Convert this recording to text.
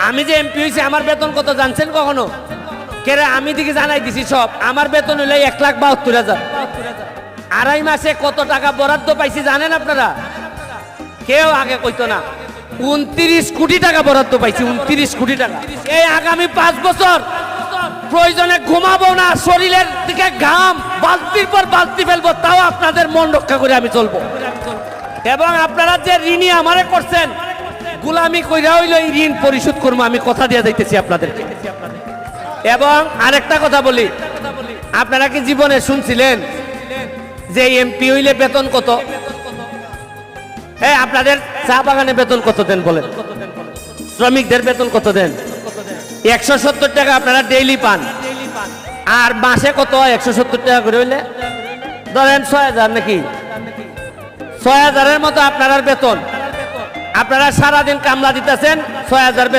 আমি যে এমপি হয়েছি আমার বেতন কত জানছেন কখনো? কেরে আমি দিকে জানাই দিছি সব। আমার বেতন হইলে 1,72,000। আড়াই মাসে কত টাকা বরাদ্দ পাইছি জানেন আপনারা? কেউ আগে কইতো না। 29 কোটি টাকা বরাদ্দ পাইছি, 29 কোটি টাকা। এই আগামী 5 বছর প্রয়োজনে ঘুমাবো না, শরীরের দিকে ঘাম বালতির পর বালতি ফেলবো, তাও আপনাদের মন রক্ষা করে আমি চলবো। এবং আপনারা যে ঋণী আমারে করছেন, গুলামি কইরা হইলো এই ঋণ পরিশোধ করবো, আমি কথা দিয়ে যাইতেছি আপনাদেরকে। এবং আরেকটা কথা বলি, আপনারা কি জীবনে শুনছিলেন যে এমপি হইলে বেতন কত? আপনাদের চা বাগানে বেতন কত দেন বলেন? শ্রমিকদের বেতন কত দেন? 170 টাকা আপনারা ডেইলি পান। আর মাসে কত? 170 টাকা করে হইলে ধরেন 6,000 নাকি? 6,000-এর মতো আপনার বেতন। আপনারা সারাদিন কামলা দিতেছেন, 6,000 বেতন।